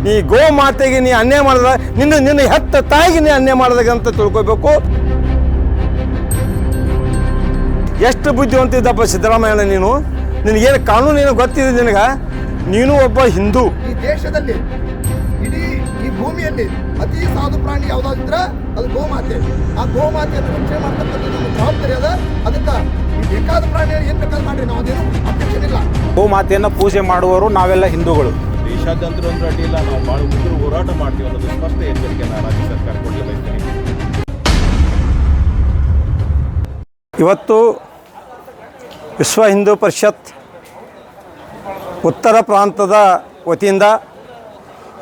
ನೀ ಗೋ ಮಾತೆಗೆ ನೀ ಅನ್ಯಾಯ ಮಾಡಿದ್ರೆ ನಿನ್ನ ಹೆತ್ತ ತಾಯಿಗೆ ನೀ ಅನ್ಯಾಯ ಮಾಡಿದಾಗ ಅಂತ ತಿಳ್ಕೊಬೇಕು. ಎಷ್ಟು ಬುದ್ಧಿವಂತಿದ್ದಪ್ಪ ಸಿದ್ದರಾಮಯ್ಯ ನೀನು. ನಿನಗೇನು ಕಾನೂನು ಏನು ಗೊತ್ತಿದೆ ನಿನಗೆ? ನೀನು ಒಬ್ಬ ಹಿಂದೂ. ಈ ದೇಶದಲ್ಲಿ ಇಡೀ ಈ ಭೂಮಿಯಲ್ಲಿ ಅತಿ ಸಾಧು ಪ್ರಾಣಿ ಯಾವುದಾದ್ರೆ ಅದು ಗೋಮಾತೆ. ಆ ಗೋಮಾತೆಯನ್ನು ರಕ್ಷಣೆ ಮಾಡ್ತಕ್ಕಂಥ ನಮ್ಮ ಜವಾಬ್ದಾರಿ ಅದ. ಅದಕ್ಕೆ ಬೇಕಾದ ಪ್ರಾಣಿಗಳು ಏನು ಬೇಕಾದ್ರೂ ಮಾಡಿ ನಾವು ಅದೇನು ಅಬ್ಜೆಕ್ಷನ್ ಇಲ್ಲ. ಗೋಮಾತೆಯನ್ನು ಪೂಜೆ ಮಾಡುವವರು ನಾವೆಲ್ಲ ಹಿಂದೂಗಳು. ದೇಶಾದ್ಯಂತ ಒಂದು ಅಡ್ಡಿಲ್ಲ, ನಾವು ಭಾಳ ಉಗ್ರ ಹೋರಾಟ ಮಾಡ್ತೀವಿ ಅನ್ನೋದು ಸ್ಪಷ್ಟ ಎಚ್ಚರಿಕೆಯನ್ನು ರಾಜ್ಯ ಸರ್ಕಾರ ಕೊಡಲಿ ಬಯಸ್ತೀನಿ. ಇವತ್ತು ವಿಶ್ವ ಹಿಂದೂ ಪರಿಷತ್ ಉತ್ತರ ಪ್ರಾಂತದ ವತಿಯಿಂದ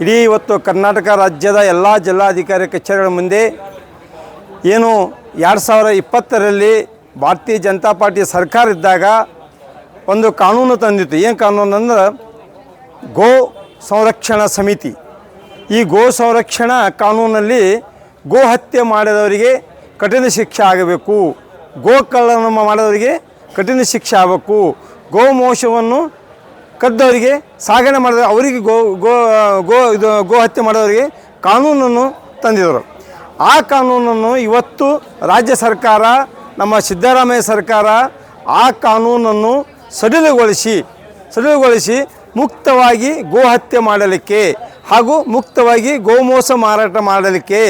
ಇಡೀ ಇವತ್ತು ಕರ್ನಾಟಕ ರಾಜ್ಯದ ಎಲ್ಲ ಜಿಲ್ಲಾಧಿಕಾರಿ ಕಚೇರಿಗಳ ಮುಂದೆ ಏನು 2020ರಲ್ಲಿ ಭಾರತೀಯ ಜನತಾ ಪಾರ್ಟಿ ಸರ್ಕಾರ ಇದ್ದಾಗ ಒಂದು ಕಾನೂನು ತಂದಿತ್ತು. ಏನು ಕಾನೂನು ಅಂದ್ರೆ ಗೋ ಸಂರಕ್ಷಣಾ ಸಮಿತಿ. ಈ ಗೋ ಸಂರಕ್ಷಣಾ ಕಾನೂನಲ್ಲಿ ಗೋ ಹತ್ಯೆ ಮಾಡಿದವರಿಗೆ ಕಠಿಣ ಶಿಕ್ಷೆ ಆಗಬೇಕು, ಗೋಕಳ್ಳನ ಮಾಡಿದವರಿಗೆ ಕಠಿಣ ಶಿಕ್ಷೆ ಆಗಬೇಕು, ಗೋಮೋಷವನ್ನು ಕದ್ದವರಿಗೆ ಸಾಗಣೆ ಮಾಡಿದ ಅವರಿಗೆ ಗೋ ಹತ್ಯೆ ಮಾಡೋರಿಗೆ ಕಾನೂನನ್ನು ತಂದಿದ್ದರು. ಆ ಕಾನೂನನ್ನು ಇವತ್ತು ರಾಜ್ಯ ಸರ್ಕಾರ, ನಮ್ಮ ಸಿದ್ದರಾಮಯ್ಯ ಸರ್ಕಾರ ಆ ಕಾನೂನನ್ನು ಸಡಿಲಗೊಳಿಸಿ ಮುಕ್ತವಾಗಿ ಗೋ ಹತ್ಯೆ ಮಾಡಲಿಕ್ಕೆ ಹಾಗೂ ಮುಕ್ತವಾಗಿ ಗೋಮೋಸ ಮಾರಾಟ ಮಾಡಲಿಕ್ಕೆ,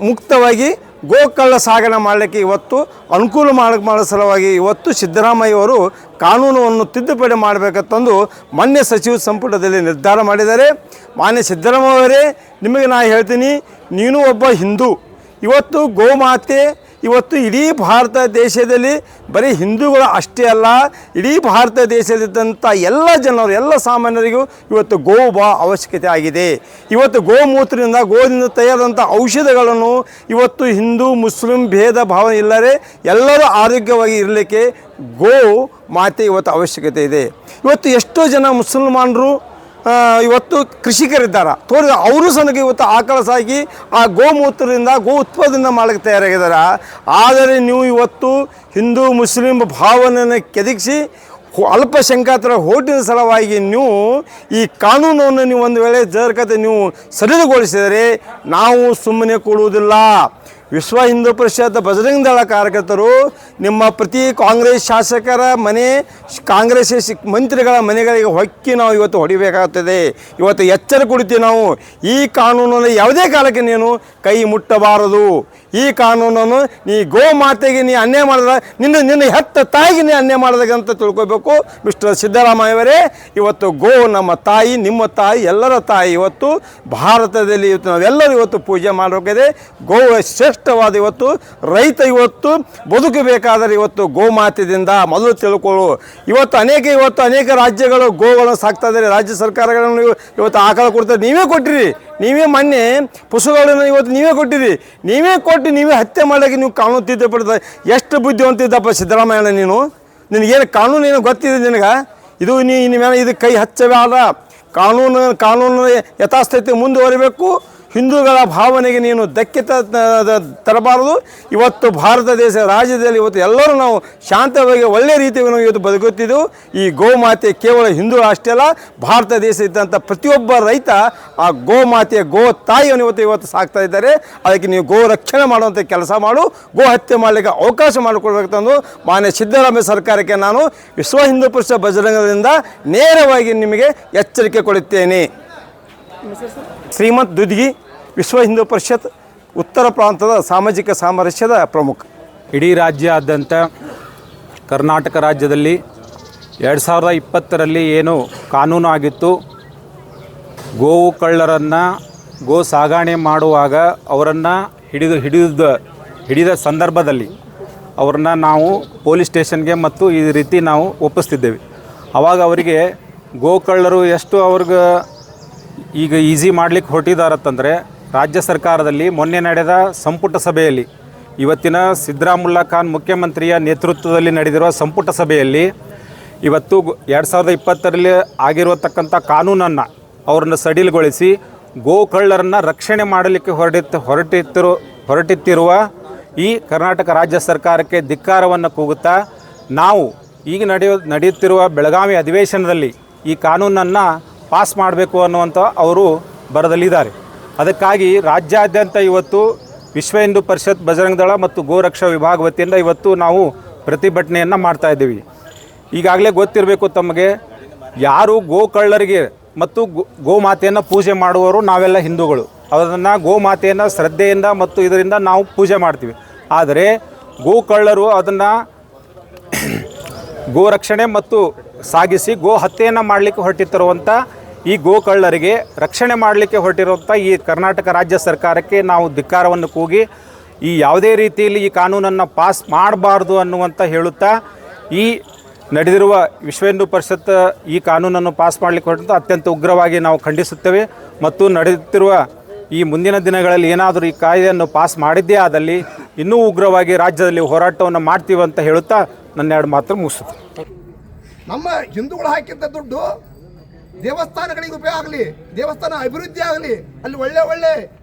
ಮುಕ್ತವಾಗಿ ಗೋಕಳ್ಳ ಸಾಗಣೆ ಮಾಡಲಿಕ್ಕೆ ಇವತ್ತು ಅನುಕೂಲ ಮಾಡೋ ಸಲುವಾಗಿ ಇವತ್ತು ಸಿದ್ದರಾಮಯ್ಯವರು ಕಾನೂನನ್ನು ತಿದ್ದುಪಡಿ ಮಾಡಬೇಕಂತಂದು ಮಾನ್ಯ ಸಚಿವ ಸಂಪುಟದಲ್ಲಿ ನಿರ್ಧಾರ ಮಾಡಿದ್ದಾರೆ. ಮಾನ್ಯ ಸಿದ್ದರಾಮಯ್ಯವರೇ, ನಿಮಗೆ ನಾನು ಹೇಳ್ತೀನಿ, ನೀನು ಒಬ್ಬ ಹಿಂದೂ. ಇವತ್ತು ಗೋಮಾತೆ ಇವತ್ತು ಇಡೀ ಭಾರತ ದೇಶದಲ್ಲಿ ಬರೀ ಹಿಂದೂಗಳು ಅಷ್ಟೇ ಅಲ್ಲ, ಇಡೀ ಭಾರತ ದೇಶದಲ್ಲಿದ್ದಂಥ ಎಲ್ಲ ಜನರು, ಎಲ್ಲ ಸಾಮಾನ್ಯರಿಗೂ ಇವತ್ತು ಗೋವು ಅವಶ್ಯಕತೆ ಆಗಿದೆ. ಇವತ್ತು ಗೋಮೂತ್ರದಿಂದ, ಗೋದಿಂದ ತಯಾರಾದಂಥ ಔಷಧಗಳನ್ನು ಇವತ್ತು ಹಿಂದೂ ಮುಸ್ಲಿಂ ಭೇದ ಭಾವ ಇಲ್ಲದೆ ಎಲ್ಲರೂ ಆರೋಗ್ಯವಾಗಿ ಇರಲಿಕ್ಕೆ ಗೋ ಮಾತೆ ಇವತ್ತು ಅವಶ್ಯಕತೆ ಇದೆ. ಇವತ್ತು ಎಷ್ಟೋ ಜನ ಮುಸಲ್ಮಾನರು ಇವತ್ತು ಕೃಷಿಕರಿದ್ದಾರೆ, ಅವರು ಸಹ ಇವತ್ತು ಆಕಳ ಸಾಕಿ ಆ ಗೋಮೂತ್ರದಿಂದ, ಗೋ ಉತ್ಪಾದನೆ ಮಾಡಲಿಕ್ಕೆ ತಯಾರಾಗಿದ್ದಾರೆ. ಆದರೆ ನೀವು ಇವತ್ತು ಹಿಂದೂ ಮುಸ್ಲಿಂ ಭಾವನೆಯನ್ನು ಕೆದಗಿಸಿ ಅಲ್ಪಸಂಖ್ಯಾತರ ಓಟಿನ ಸಲುವಾಗಿ ನೀವು ಈ ಕಾನೂನನ್ನು ನೀವು ಒಂದು ವೇಳೆ ಜರ್ಕತೆ ನೀವು ಸಡಿಲಗೊಳಿಸಿದರೆ ನಾವು ಸುಮ್ಮನೆ ಕೊಡುವುದಿಲ್ಲ. ವಿಶ್ವ ಹಿಂದೂ ಪರಿಷತ್ ಬಜರಂಗ ದಳ ಕಾರ್ಯಕರ್ತರು ನಿಮ್ಮ ಪ್ರತಿ ಕಾಂಗ್ರೆಸ್ ಶಾಸಕರ ಮನೆ, ಕಾಂಗ್ರೆಸ್ ಮಂತ್ರಿಗಳ ಮನೆಗಳಿಗೆ ಹೊಕ್ಕಿ ನಾವು ಇವತ್ತು ಹೊಡಿಬೇಕಾಗ್ತದೆ. ಇವತ್ತು ಎಚ್ಚರ ಕೊಡ್ತೀವಿ ನಾವು. ಈ ಕಾನೂನನ್ನು ಯಾವುದೇ ಕಾಲಕ್ಕೆ ನೀನು ಕೈ ಮುಟ್ಟಬಾರದು. ಈ ಕಾನೂನನ್ನು ನೀ ಗೋ ಮಾತೆಗೆ ನೀ ಅನ್ಯಾಯ ಮಾಡಿದ್ರೆ ನಿನ್ನ ಹೆತ್ತ ತಾಯಿಗೆ ನೀ ಅನ್ಯಾಯ ಮಾಡಿದಾಗ ಅಂತ ತಿಳ್ಕೊಬೇಕು. ಮಿಸ್ಟರ್ ಸಿದ್ದರಾಮಯ್ಯವರೇ, ಇವತ್ತು ಗೋ ನಮ್ಮ ತಾಯಿ, ನಿಮ್ಮ ತಾಯಿ, ಎಲ್ಲರ ತಾಯಿ. ಇವತ್ತು ಭಾರತದಲ್ಲಿ ಇವತ್ತು ನಾವೆಲ್ಲರೂ ಇವತ್ತು ಪೂಜೆ ಮಾಡಬೇಕಿದೆ. ಗೋ ಶ್ರೇಷ್ಠವಾದ ಇವತ್ತು ರೈತ ಇವತ್ತು ಬದುಕಬೇಕಾದರೆ ಇವತ್ತು ಗೋಮಾತೆಯಿಂದ ಮೊದಲು ತಿಳ್ಕೊಳ್ಳು. ಇವತ್ತು ಅನೇಕ ರಾಜ್ಯಗಳು ಗೋಗಳನ್ನು ಸಾಕ್ತಾ ಇದ್ದಾರೆ. ರಾಜ್ಯ ಸರ್ಕಾರಗಳನ್ನು ಇವತ್ತು ಆಕಳ ಕೊಡ್ತಾರೆ. ನೀವೇ ಕೊಟ್ಟಿರಿ, ನೀವೇ ಮೊನ್ನೆ ಪಶುಗಳನ್ನು ಇವತ್ತು ನೀವೇ ಕೊಟ್ಟಿರಿ. ನೀವೇ ಕೊಟ್ಟು ನೀವೇ ಹತ್ಯೆ ಮಾಡೋಕ್ಕೆ ನೀವು ಕಾನೂನು ತಿದ್ದುಪಡಿದ. ಎಷ್ಟು ಬುದ್ಧಿವಂತಿದ್ದಪ್ಪ ಸಿದ್ದರಾಮಯ್ಯ ನೀನು. ನಿನಗೇನು ಕಾನೂನು ಏನು ಗೊತ್ತಿದೆ ನಿನಗೆ? ಇದು ಮೇಲೆ ಇದು ಕೈ ಹಚ್ಚಬೇಡ. ಕಾನೂನು ಯಥಾಸ್ಥಿತಿ ಮುಂದುವರಿಬೇಕು. ಹಿಂದೂಗಳ ಭಾವನೆಗೆ ನೀನು ಧಕ್ಕೆ ತರಬಾರದು. ಇವತ್ತು ಭಾರತ ದೇಶ ರಾಜ್ಯದಲ್ಲಿ ಇವತ್ತು ಎಲ್ಲರೂ ನಾವು ಶಾಂತವಾಗಿ ಒಳ್ಳೆಯ ರೀತಿಯಲ್ಲಿ ನಾವು ಇವತ್ತು ಬದುಕುತ್ತಿದ್ದೆವು. ಈ ಗೋಮಾತೆ ಕೇವಲ ಹಿಂದೂ ಅಷ್ಟೇ ಅಲ್ಲ, ಭಾರತ ದೇಶ ಇದ್ದಂಥ ಪ್ರತಿಯೊಬ್ಬ ರೈತ ಆ ಗೋಮಾತೆಯ ಗೋ ತಾಯಿಯನ್ನು ಇವತ್ತು ಸಾಕ್ತಾ ಇದ್ದಾರೆ. ಅದಕ್ಕೆ ನೀವು ಗೋ ರಕ್ಷಣೆ ಮಾಡುವಂಥ ಕೆಲಸ ಮಾಡು. ಗೋ ಹತ್ಯೆ ಮಾಡಲಿಕ್ಕೆ ಅವಕಾಶ ಮಾಡಿಕೊಡ್ಬೇಕಂದು ಮಾನ್ಯ ಸಿದ್ದರಾಮಯ್ಯ ಸರ್ಕಾರಕ್ಕೆ ನಾನು ವಿಶ್ವ ಹಿಂದೂ ಪರಿಷತ್ ಬಜರಂಗದಿಂದ ನೇರವಾಗಿ ನಿಮಗೆ ಎಚ್ಚರಿಕೆ ಕೊಡುತ್ತೇನೆ. ಶ್ರೀಮಂತ್ ದುದ್ಗಿ, ವಿಶ್ವ ಹಿಂದೂ ಪರಿಷತ್ ಉತ್ತರ ಪ್ರಾಂತದ ಸಾಮಾಜಿಕ ಸಾಮರಸ್ಯದ ಪ್ರಮುಖ. ಇಡೀ ರಾಜ್ಯಾದ್ಯಂತ ಕರ್ನಾಟಕ ರಾಜ್ಯದಲ್ಲಿ 2020ರಲ್ಲಿ ಏನು ಕಾನೂನು ಆಗಿತ್ತು, ಗೋವು ಕಳ್ಳರನ್ನು ಗೋ ಸಾಗಣೆ ಮಾಡುವಾಗ ಅವರನ್ನು ಹಿಡಿದ ಸಂದರ್ಭದಲ್ಲಿ ಅವ್ರನ್ನ ನಾವು ಪೊಲೀಸ್ ಸ್ಟೇಷನ್ಗೆ ಮತ್ತು ಈ ರೀತಿ ನಾವು ಒಪ್ಪಿಸ್ತಿದ್ದೇವೆ. ಆವಾಗ ಅವರಿಗೆ ಗೋಕಳ್ಳರು ಎಷ್ಟು ಅವ್ರಿಗೆ ಈಗ ಈಸಿ ಮಾಡಲಿಕ್ಕೆ ಹೊರಟಿದ್ದಾರತ್ತಂದರೆ, ರಾಜ್ಯ ಸರ್ಕಾರದಲ್ಲಿ ಮೊನ್ನೆ ನಡೆದ ಸಂಪುಟ ಸಭೆಯಲ್ಲಿ, ಇವತ್ತಿನ ಸಿದ್ದರಾಮುಲ್ಲಾ ಖಾನ್ ಮುಖ್ಯಮಂತ್ರಿಯ ನೇತೃತ್ವದಲ್ಲಿ ನಡೆದಿರುವ ಸಂಪುಟ ಸಭೆಯಲ್ಲಿ ಇವತ್ತು 2020ರಲ್ಲಿ ಆಗಿರತಕ್ಕಂಥ ಕಾನೂನನ್ನು ಅವ್ರನ್ನ ಸಡಿಲಗೊಳಿಸಿ ಗೋಕಳ್ಳರನ್ನು ರಕ್ಷಣೆ ಮಾಡಲಿಕ್ಕೆ ಹೊರಟಿತ್ತಿರುವ ಈ ಕರ್ನಾಟಕ ರಾಜ್ಯ ಸರ್ಕಾರಕ್ಕೆ ಧಿಕ್ಕಾರವನ್ನು ಕೂಗುತ್ತಾ, ನಾವು ಈಗ ನಡೆಯುತ್ತಿರುವ ಬೆಳಗಾವಿ ಅಧಿವೇಶನದಲ್ಲಿ ಈ ಕಾನೂನನ್ನು ಪಾಸ್ ಮಾಡಬೇಕು ಅನ್ನುವಂಥ ಅವರು ಬರದಲ್ಲಿದ್ದಾರೆ. ಅದಕ್ಕಾಗಿ ರಾಜ್ಯಾದ್ಯಂತ ಇವತ್ತು ವಿಶ್ವ ಹಿಂದೂ ಪರಿಷತ್, ಬಜರಂಗ ದಳ ಮತ್ತು ಗೋರಕ್ಷಾ ವಿಭಾಗ ವತಿಯಿಂದ ಇವತ್ತು ನಾವು ಪ್ರತಿಭಟನೆಯನ್ನು ಮಾಡ್ತಾಯಿದ್ದೀವಿ. ಈಗಾಗಲೇ ಗೊತ್ತಿರಬೇಕು ತಮಗೆ, ಯಾರು ಗೋಕಳ್ಳರಿಗೆ ಮತ್ತು ಗೋಮಾತೆಯನ್ನು ಪೂಜೆ ಮಾಡುವವರು ನಾವೆಲ್ಲ ಹಿಂದೂಗಳು. ಅದನ್ನು ಗೋಮಾತೆಯನ್ನು ಶ್ರದ್ಧೆಯಿಂದ ಮತ್ತು ಇದರಿಂದ ನಾವು ಪೂಜೆ ಮಾಡ್ತೀವಿ. ಆದರೆ ಗೋಕಳ್ಳರು ಅದನ್ನು ಗೋರಕ್ಷಣೆ ಮತ್ತು ಸಾಗಿಸಿ ಗೋ ಹತ್ಯೆಯನ್ನು ಮಾಡಲಿಕ್ಕೆ ಹೊರಟಿರುವಂಥ ಈ ಗೋಕಳ್ಳರಿಗೆ ರಕ್ಷಣೆ ಮಾಡಲಿಕ್ಕೆ ಹೊರಟಿರುವಂಥ ಈ ಕರ್ನಾಟಕ ರಾಜ್ಯ ಸರ್ಕಾರಕ್ಕೆ ನಾವು ಧಿಕ್ಕಾರವನ್ನು ಕೂಗಿ ಈ ಯಾವುದೇ ರೀತಿಯಲ್ಲಿ ಈ ಕಾನೂನನ್ನು ಪಾಸ್ ಮಾಡಬಾರ್ದು ಅನ್ನುವಂಥ ಹೇಳುತ್ತಾ, ಈ ನಡೆದಿರುವ ವಿಶ್ವ ಹಿಂದೂ ಪರಿಷತ್ ಈ ಕಾನೂನನ್ನು ಪಾಸ್ ಮಾಡಲಿಕ್ಕೆ ಹೊರಟಂತ ಅತ್ಯಂತ ಉಗ್ರವಾಗಿ ನಾವು ಖಂಡಿಸುತ್ತೇವೆ. ಮತ್ತು ನಡೆಯುತ್ತಿರುವ ಈ ಮುಂದಿನ ದಿನಗಳಲ್ಲಿ ಏನಾದರೂ ಈ ಕಾಯ್ದೆಯನ್ನು ಪಾಸ್ ಮಾಡಿದ್ದೇ ಆದಲ್ಲಿ ಇನ್ನೂ ಉಗ್ರವಾಗಿ ರಾಜ್ಯದಲ್ಲಿ ಹೋರಾಟವನ್ನು ಮಾಡ್ತೀವಿ ಅಂತ ಹೇಳುತ್ತಾ ನನ್ನ 2 ಮಾತು ಮುಗಿಸುತ್ತೆ. ನಮ್ಮ ಹಿಂದೂಗಳು ಹಾಕಿದ್ದ ದುಡ್ಡು ದೇವಸ್ಥಾನಗಳಿಗೆ ಉಪಯೋಗ ಆಗಲಿ, ದೇವಸ್ಥಾನ ಅಭಿವೃದ್ಧಿ ಆಗಲಿ, ಅಲ್ಲಿ ಒಳ್ಳೆ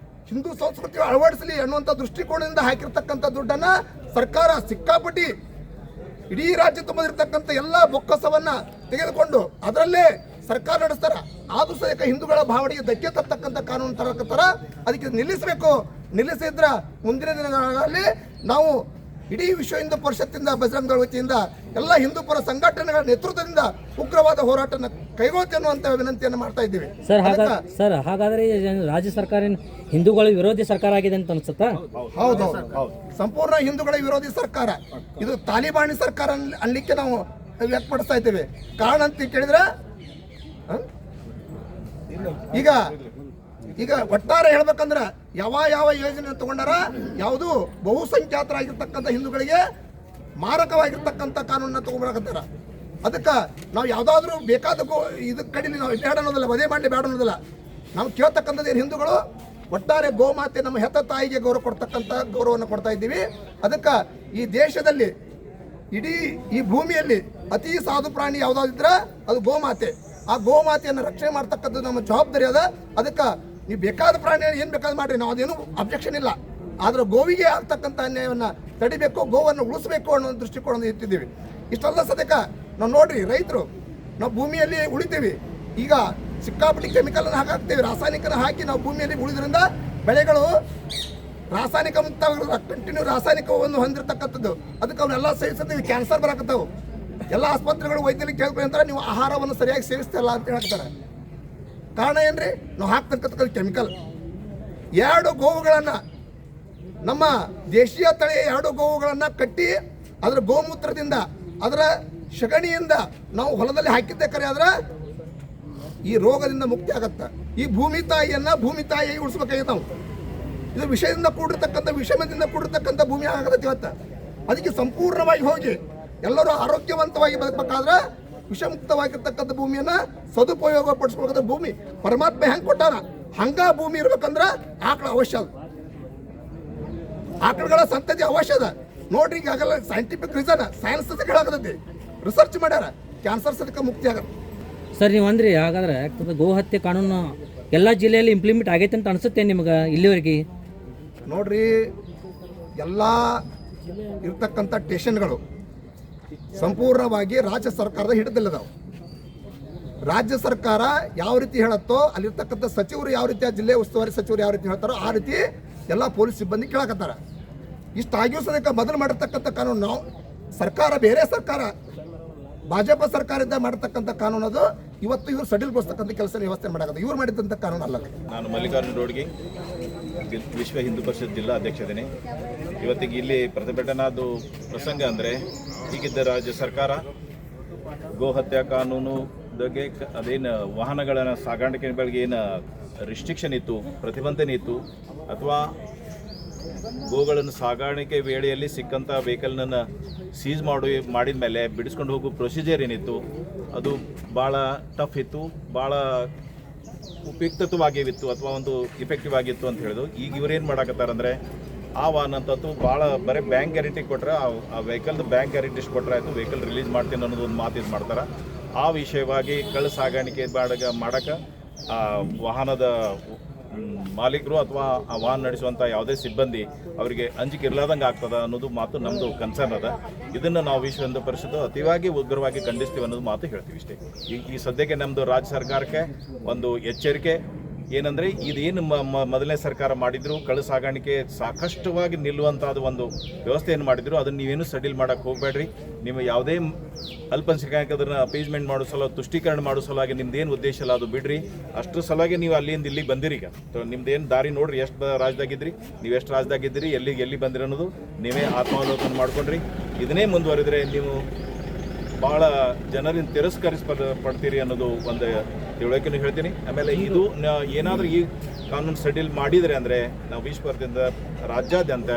ಹಿಂದೂ ಸಂಸ್ಕೃತಿ ಅಳವಡಿಸಲಿ ಅನ್ನುವಂಥ ದೃಷ್ಟಿಕೋನದಿಂದ ಹಾಕಿರ್ತಕ್ಕಂಥ ದುಡ್ಡನ್ನು ಸರ್ಕಾರ ಸಿಕ್ಕಾಪಟ್ಟಿ ಇಡೀ ರಾಜ್ಯ ತುಂಬದಿರ್ತಕ್ಕಂಥ ಎಲ್ಲ ಬೊಕ್ಕಸವನ್ನ ತೆಗೆದುಕೊಂಡು ಅದರಲ್ಲೇ ಸರ್ಕಾರ ನಡೆಸ್ತಾರ. ಆದ್ರೂ ಸಹ ಹಿಂದೂಗಳ ಭಾವನೆಗೆ ಧಕ್ಕೆ ತರ್ತಕ್ಕಂಥ ಕಾನೂನು ತರಕತ್ತಾರ. ಅದಕ್ಕೆ ನಿಲ್ಲಿಸಬೇಕು. ನಿಲ್ಲಿಸಿದ್ರ ಮುಂದಿನ ದಿನಗಳಲ್ಲಿ ನಾವು ಇಡೀ ವಿಶ್ವ ಹಿಂದೂ ಪರಿಷತ್ತಿಂದ, ಬಜರಂಗ ದಳ ವತಿಯಿಂದ ಎಲ್ಲ ಹಿಂದೂ ಪರ ಸಂಘಟನೆಗಳ ನೇತೃತ್ವದಿಂದ ಉಗ್ರವಾದ ಹೋರಾಟನ ಕೈಗೊಳ್ಳುತ್ತೆ ಅನ್ನುವಂಥ ವಿನಂತಿಯನ್ನು ಮಾಡ್ತಾ ಇದ್ದೀವಿ. ಸರ್ ಹಾಗಾದ್ರೆ ರಾಜ್ಯ ಸರ್ಕಾರ ಹಿಂದೂಗಳ ವಿರೋಧಿ ಸರ್ಕಾರ ಆಗಿದೆ ಅಂತ ಅನ್ಸುತ್ತಾ? ಹೌದು, ಸಂಪೂರ್ಣ ಹಿಂದೂಗಳ ವಿರೋಧಿ ಸರ್ಕಾರ. ಇದು ತಾಲಿಬಾನಿ ಸರ್ಕಾರ ಅನ್ಲಿಕ್ಕೆ ನಾವು ವ್ಯಕ್ತಪಡಿಸ್ತಾ ಇದ್ದೇವೆ. ಕಾರಣ ಅಂತ ಕೇಳಿದ್ರೆ ಈಗ ಒಟ್ಟಾರೆ ಹೇಳ್ಬೇಕಂದ್ರೆ ಯಾವ ಯೋಜನೆ ತಗೊಂಡಾರ, ಯಾವುದು ಬಹುಸಂಖ್ಯಾತರಾಗಿರ್ತಕ್ಕಂಥ ಹಿಂದೂಗಳಿಗೆ ಮಾರಕವಾಗಿರ್ತಕ್ಕಂಥ ಕಾನೂನನ್ನ ತಗೊಂಡ್ಬರಕತ್ತಾರ. ಅದಕ್ಕೆ ನಾವು ಯಾವುದಾದ್ರೂ ಬೇಕಾದ ಇದು ಕಡಿಲಿ ನಾವು ಬೇಡ ಅನ್ನೋದಿಲ್ಲ, ವಧೆ ಮಾಡಲಿ ಬೇಡ ಅನ್ನೋದಿಲ್ಲ. ನಾವು ಕೇಳ್ತಕ್ಕಂಥದ್ದು ಏನು, ಹಿಂದೂಗಳು ಒಟ್ಟಾರೆ ಗೋಮಾತೆ ನಮ್ಮ ಹೆತ್ತ ತಾಯಿಗೆ ಗೌರವ ಕೊಡ್ತಕ್ಕಂಥ ಗೌರವವನ್ನು ಕೊಡ್ತಾ ಇದ್ದೀವಿ. ಅದಕ್ಕೆ ಈ ದೇಶದಲ್ಲಿ ಇಡೀ ಈ ಭೂಮಿಯಲ್ಲಿ ಅತಿ ಸಾಧು ಪ್ರಾಣಿ ಯಾವುದಾದಿದ್ರೆ ಅದು ಗೋಮಾತೆ. ಆ ಗೋಮಾತೆಯನ್ನು ರಕ್ಷಣೆ ಮಾಡ್ತಕ್ಕಂಥದ್ದು ನಮ್ಮ ಜವಾಬ್ದಾರಿ ಅದ. ಅದಕ್ಕೆ ನೀವು ಬೇಕಾದ ಪ್ರಾಣಿಯನ್ನು ಏನು ಬೇಕಾದ ಮಾಡಿರಿ, ನಾವು ಅದೇನು ಅಬ್ಜೆಕ್ಷನ್ ಇಲ್ಲ. ಆದರೆ ಗೋವಿಗೆ ಆಗ್ತಕ್ಕಂಥ ಅನ್ಯಾಯವನ್ನು ತಡಿಬೇಕು, ಗೋವನ್ನು ಉಳಿಸಬೇಕು ಅನ್ನೋ ದೃಷ್ಟಿಕೋನ ಇಟ್ಟಿದ್ದೀವಿ. ಇಷ್ಟೆಲ್ಲ ಸದ್ಯಕ್ಕ ನಾವು ನೋಡ್ರಿ, ರೈತರು ನಾವು ಭೂಮಿಯಲ್ಲಿ ಉಳಿತೀವಿ. ಈಗ ಸಿಕ್ಕಾಪಟ್ಟಿ ಕೆಮಿಕಲನ್ನು ಹಾಕಾಕ್ತೇವೆ, ರಾಸಾಯನಿಕನ ಹಾಕಿ ನಾವು ಭೂಮಿಯಲ್ಲಿ ಉಳಿದ್ರಿಂದ ಬೆಳೆಗಳು ರಾಸಾಯನಿಕ ಮುಕ್ತ ಕಂಟಿನ್ಯೂ ರಾಸಾಯನಿಕವನ್ನು ಹೊಂದಿರತಕ್ಕಂಥದ್ದು. ಅದಕ್ಕೆ ಅವನ್ನೆಲ್ಲ ಸೇವಿಸ್ತೀವಿ, ಕ್ಯಾನ್ಸರ್ ಬರಾಕತ್ತಾವು. ಎಲ್ಲ ಆಸ್ಪತ್ರೆಗಳು ವೈದ್ಯರಿಗೆ ಕೇಳ್ಕೊಂಡು ಅಂತಾರೆ ನೀವು ಆಹಾರವನ್ನು ಸರಿಯಾಗಿ ಸೇವಿಸ್ತಿಲ್ಲ ಅಂತ ಹೇಳ್ತಾರೆ. ಕಾರಣ ಏನ್ರಿ, ನಾವು ಹಾಕ್ತಕ್ಕಂಥ ಕೆಮಿಕಲ್. 2 ಗೋವುಗಳನ್ನು, ನಮ್ಮ ದೇಶೀಯ ತಳಿಯ 2 ಗೋವುಗಳನ್ನು ಕಟ್ಟಿ ಅದರ ಗೋಮೂತ್ರದಿಂದ, ಅದರ ಸಗಣಿಯಿಂದ ನಾವು ಹೊಲದಲ್ಲಿ ಹಾಕಿದ್ದೆ ಕರೆ ಆದ್ರೆ ಈ ರೋಗದಿಂದ ಮುಕ್ತಿ ಆಗತ್ತ. ಈ ಭೂಮಿ ತಾಯಿಯಾಗಿ ಉಳಿಸ್ಬೇಕಾಗಿದೆ ನಾವು. ಇದು ವಿಷಯದಿಂದ ಕೂಡಿರ್ತಕ್ಕಂಥ, ವಿಷಮದಿಂದ ಕೂಡಿರ್ತಕ್ಕಂಥ ಭೂಮಿ ಆಗತ್ತೆ ಇವತ್ತು. ಅದಕ್ಕೆ ಸಂಪೂರ್ಣವಾಗಿ ಹೋಗಿ ಎಲ್ಲರೂ ಆರೋಗ್ಯವಂತವಾಗಿ ಬದುಕಬೇಕಾದ್ರೆ ವಿಷಮುಕ್ತವಾಗಿರ್ತಕ್ಕಂಥ ಭೂಮಿಯನ್ನು ಸದುಪಯೋಗ ಪಡಿಸ್ಬೇಕಂದ್ರೆ ಭೂಮಿ ಪರಮಾತ್ಮ ಹೆಂಗೆ ಕೊಟ್ಟಾನ ಹಂಗ ಭೂಮಿ ಇರ್ಬೇಕಂದ್ರೆ ಆಕಳ ಅವಶ್ಯ ಅದ, ಆಕಳಗಳ ಸಂತತಿ ಅವಶ್ಯ ಅದ. ನೋಡ್ರಿ ಈಗಾಗಲೇ ಸೈಂಟಿಫಿಕ್ ರೀಸನ್, ಸೈನ್ಸ್ ಹೇಳಾಗತೈತಿ, ರಿಸರ್ಚ್ ಮಾಡ್ಯಾರ, ಕ್ಯಾನ್ಸರ್ ಸದಕ್ಕೆ ಮುಕ್ತಿ ಆಗತ್ತೆ. ಸರ್ ನೀವು ಅಂದ್ರಿ ಹಾಗಾದ್ರೆ ಗೋ ಹತ್ಯೆ ಕಾನೂನು ಎಲ್ಲ ಜಿಲ್ಲೆಯಲ್ಲಿ ಇಂಪ್ಲಿಮೆಂಟ್ ಆಗೈತೆ ಅಂತ ಅನಿಸುತ್ತೆ ನಿಮ್ಗೆ ಇಲ್ಲಿವರೆಗೆ? ನೋಡ್ರಿ, ಎಲ್ಲ ಇರ್ತಕ್ಕಂಥ ಸ್ಟೇಷನ್ಗಳು ಸಂಪೂರ್ಣವಾಗಿ ರಾಜ್ಯ ಸರ್ಕಾರದ ಹಿಡಿದಲ್ಲಿದಾವೆ. ರಾಜ್ಯ ಸರ್ಕಾರ ಯಾವ ರೀತಿ ಹೇಳುತ್ತೋ ಅಲ್ಲಿರ್ತಕ್ಕಂಥ ಸಚಿವರು ಯಾವ ರೀತಿ, ಜಿಲ್ಲೆ ಉಸ್ತುವಾರಿ ಸಚಿವರು ಯಾವ ರೀತಿ ಹೇಳ್ತಾರೋ ಆ ರೀತಿ ಎಲ್ಲ ಪೊಲೀಸ್ ಸಿಬ್ಬಂದಿ ಕೇಳಕತ್ತಾರ. ಇಷ್ಟಾಗಿಯೂ ಸದ್ಯಕ್ಕೆ ಮೊದಲು ಮಾಡಿರ್ತಕ್ಕಂಥ ಕಾನೂನು, ನಾವು ಸರ್ಕಾರ, ಬೇರೆ ಸರ್ಕಾರ, ಭಾಜಪ ಸರ್ಕಾರದಿಂದ ಮಾಡಿರ್ತಕ್ಕಂಥ ಕಾನೂನು ಅದು ಇವತ್ತು ಇವರು ಸಡಿಲ್ಗೊಳಿಸ್ತಕ್ಕಂಥ ಕೆಲಸ ವ್ಯವಸ್ಥೆ ಮಾಡಾಕತ್ತೆ. ಇವ್ರು ಮಾಡಿದಂಥ ಕಾನೂನು ಅಲ್ಲ. ನಾನು ಮಲ್ಲಿಕಾರ್ಜುನ ರೋಡ್ಗಿ, ವಿಶ್ವ ಹಿಂದೂ ಪರಿಷತ್ ಜಿಲ್ಲಾ ಅಧ್ಯಕ್ಷದೇನೆ. ಇವತ್ತಿಗೆ ಇಲ್ಲಿ ಪ್ರತಿಭಟನಾದು ಪ್ರಸಂಗ ಅಂದರೆ, ಈಗಿದ್ದ ರಾಜ್ಯ ಸರ್ಕಾರ ಗೋ ಹತ್ಯಾ ಕಾನೂನು ಬಗ್ಗೆ ಅದೇನು ವಾಹನಗಳ ಸಾಗಾಣಿಕೆಗಳಿಗೆ ಏನು ರಿಸ್ಟ್ರಿಕ್ಷನ್ ಇತ್ತು, ಪ್ರತಿಬಂಧನೆ ಇತ್ತು, ಅಥವಾ ಗೋಗಳನ್ನು ಸಾಗಾಣಿಕೆ ವೇಳೆಯಲ್ಲಿ ಸಿಕ್ಕಂಥ ವೆಹಿಕಲ್ನನ್ನು ಸೀಸ್ ಮಾಡಿದ ಮೇಲೆ ಬಿಡಿಸ್ಕೊಂಡು ಹೋಗೋ ಪ್ರೊಸೀಜರ್ ಏನಿತ್ತು ಅದು ಭಾಳ ಟಫ್ ಇತ್ತು, ಭಾಳ ಉಪಯುಕ್ತವಾಗಿತ್ತು, ಅಥವಾ ಒಂದು ಇಫೆಕ್ಟಿವ್ ಆಗಿತ್ತು ಅಂತ ಹೇಳಿದ್ರು. ಈಗ ಇವರೇನು ಮಾಡಾಕತ್ತಾರಂದರೆ, ಆ ವಾಹನ ಅಂತೂ ಭಾಳ ಬರೀ ಬ್ಯಾಂಕ್ ಗ್ಯಾರಂಟಿ ಕೊಟ್ಟರೆ, ಆ ವೆಹಿಕಲ್ದು ಬ್ಯಾಂಕ್ ಗ್ಯಾರಂಟಿ ಇಷ್ಟು ಕೊಟ್ಟರೆ ಆಯಿತು, ವೆಹಿಕಲ್ ರಿಲೀಸ್ ಮಾಡ್ತೀನಿ ಅನ್ನೋದು ಒಂದು ಮಾತು ಇದು ಮಾಡ್ತಾರೆ. ಆ ವಿಷಯವಾಗಿ ಕಳ್ಳ ಸಾಗಾಣಿಕೆ ಮಾಡೋಕ್ಕೆ ವಾಹನದ ಮಾಲೀಕರು ಅಥವಾ ಆ ವಾಹನ ನಡೆಸುವಂಥ ಯಾವುದೇ ಸಿಬ್ಬಂದಿ ಅವರಿಗೆ ಅಂಜಿಕೆ ಇರಲಾದಂಗೆ ಆಗ್ತದೆ ಅನ್ನೋದು ಮಾತು ನಮ್ಮದು ಕನ್ಸರ್ನ್ ಅದ. ಇದನ್ನು ನಾವು ವಿಶ್ವ ಹಿಂದೂ ಪರಿಷತ್ತು ಅತಿವಾಗಿ ಉಗ್ರವಾಗಿ ಖಂಡಿಸ್ತೀವಿ ಅನ್ನೋದು ಮಾತು ಹೇಳ್ತೀವಿ ಇಷ್ಟೇ. ಈ ಸದ್ಯಕ್ಕೆ ನಮ್ಮದು ರಾಜ್ಯ ಸರ್ಕಾರಕ್ಕೆ ಒಂದು ಎಚ್ಚರಿಕೆ, ಏನಂದರೆ ಇದೇನು ಮೊದಲನೇ ಸರ್ಕಾರ ಮಾಡಿದ್ರು ಕಳ್ಳ ಸಾಗಾಣಿಕೆ ಸಾಕಷ್ಟುವಾಗಿ ನಿಲ್ಲುವಂಥದ್ದು ಒಂದು ವ್ಯವಸ್ಥೆಯನ್ನು ಮಾಡಿದ್ರು, ಅದನ್ನು ನೀವೇನು ಸಡಿಲ್ ಮಾಡೋಕ್ಕೆ ಹೋಗಬೇಡ್ರಿ. ನೀವು ಯಾವುದೇ ಅಲ್ಪಸಂಖ್ಯಾತರನ್ನ ಅಪೀಸ್ಮೆಂಟ್ ಮಾಡೋ ಸಲ, ತುಷ್ಟೀಕರಣ ಮಾಡೋ ಸಲುವಾಗಿ ನಿಮ್ದೇನು ಉದ್ದೇಶ ಇಲ್ಲ ಅದು ಬಿಡ್ರಿ. ಅಷ್ಟರ ಸಲುವಾಗಿ ನೀವು ಅಲ್ಲಿಂದ ಇಲ್ಲಿಗೆ ಬಂದಿರಿ. ಈಗ ನಿಮ್ದೇನು ದಾರಿ ನೋಡ್ರಿ, ಎಷ್ಟು ರಾಜ್ಯದಾಗಿದ್ರಿ, ನೀವು ಎಷ್ಟು ರಾಜ್ಯದಾಗಿದ್ದೀರಿ, ಎಲ್ಲಿ ಬಂದಿರಿ ಅನ್ನೋದು ನೀವೇ ಆತ್ಮಾವಲೋಕನ ಮಾಡ್ಕೊಂಡ್ರಿ. ಇದನ್ನೇ ಮುಂದುವರೆದ್ರೆ ನೀವು ಭಾಳ ಜನರಿಂದ ತಿರಸ್ಕರಿಸಲ್ಪಡ್ತೀರಿ ಅನ್ನೋದು ಒಂದು ತಿಳುವಳಿಕೆನೂ ಹೇಳ್ತೀನಿ. ಆಮೇಲೆ ಇದು ಏನಾದರೂ ಈ ಕಾನೂನು ಸಡಿಲ್ ಮಾಡಿದರೆ ಅಂದರೆ ನಾವು ವಿಶ್ವದಿಂದ ರಾಜ್ಯಾದ್ಯಂತ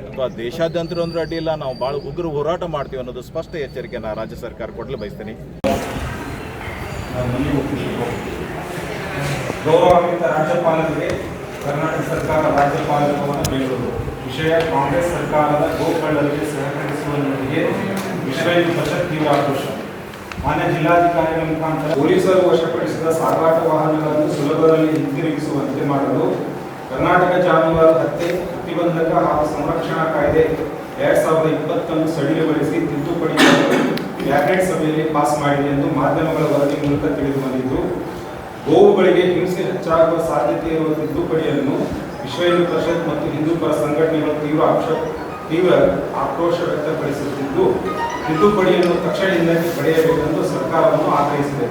ಅಥವಾ ದೇಶಾದ್ಯಂತ ಅಂದ್ರೆ ಅಡ್ಡಿ ಇಲ್ಲ, ನಾವು ಭಾಳ ಉಗ್ರ ಹೋರಾಟ ಮಾಡ್ತೀವಿ ಅನ್ನೋದು ಸ್ಪಷ್ಟ ಎಚ್ಚರಿಕೆ ನಾನು ರಾಜ್ಯ ಸರ್ಕಾರ ಕೊಡಲು ಬಯಸ್ತೀನಿ. ಗೌರವಾನ್ವಿತ ರಾಜ್ಯಪಾಲರಿಗೆ ಕರ್ನಾಟಕ ಸರ್ಕಾರ ರಾಜ್ಯಪಾಲ ಭವನ ಬೆಂಗಳೂರು. ವಿಷಯ: ಕಾಂಗ್ರೆಸ್ ಸರ್ಕಾರದ ಗೋಕಳ್ಳರಿಗೆ ಸಹಕರಿಸುವವರಿಗೆ ವಿಶ್ವ ಹಿಂದೂ ಪರಿಷತ್ ತೀವ್ರ ಆಕ್ರೋಶ. ಮಾನ್ಯ ಜಿಲ್ಲಾಧಿಕಾರಿಗಳ ಮುಖಾಂತರ ಪೊಲೀಸರು ವಶಪಡಿಸಿದ ಸಾಗಾಟ ವಾಹನಗಳನ್ನು ಸುಲಭದಲ್ಲಿ ಹಿಂತಿರುಗಿಸುವಂತೆ ಮಾಡಲು ಕರ್ನಾಟಕ ಜಾನುವಾರು ಹತ್ಯೆ ಪ್ರತಿಬಂಧಕ ಹಾಗೂ ಸಂರಕ್ಷಣಾ ಕಾಯ್ದೆ 2020 ಸಡಿಲಗೊಳಿಸಿ ತಿದ್ದುಪಡಿ ಕ್ಯಾಬಿನೆಟ್ ಸಭೆಯಲ್ಲಿ ಪಾಸ್ ಮಾಡಿದೆ ಎಂದು ಮಾಧ್ಯಮಗಳ ವರದಿ ಮೂಲಕ ತಿಳಿದು ಬಂದಿದ್ದು, ಗೋವುಗಳಿಗೆ ಹಿಂಸೆ ಹೆಚ್ಚಾಗುವ ಸಾಧ್ಯತೆ ಇರುವ ತಿದ್ದುಪಡಿಯನ್ನು ವಿಶ್ವ ಹಿಂದೂ ಪರಿಷತ್ ಮತ್ತು ಹಿಂದೂ ಪರ ಸಂಘಟನೆಗಳು ತೀವ್ರ ಆಕ್ರೋಶ ವ್ಯಕ್ತಪಡಿಸುತ್ತಿದ್ದು, ತಿದ್ದುಪಡಿಯನ್ನು ತಕ್ಷಣದಿಂದ ಪಡೆಯಬೇಕೆಂದು ಸರ್ಕಾರವನ್ನು ಆಗ್ರಹಿಸಿದೆ.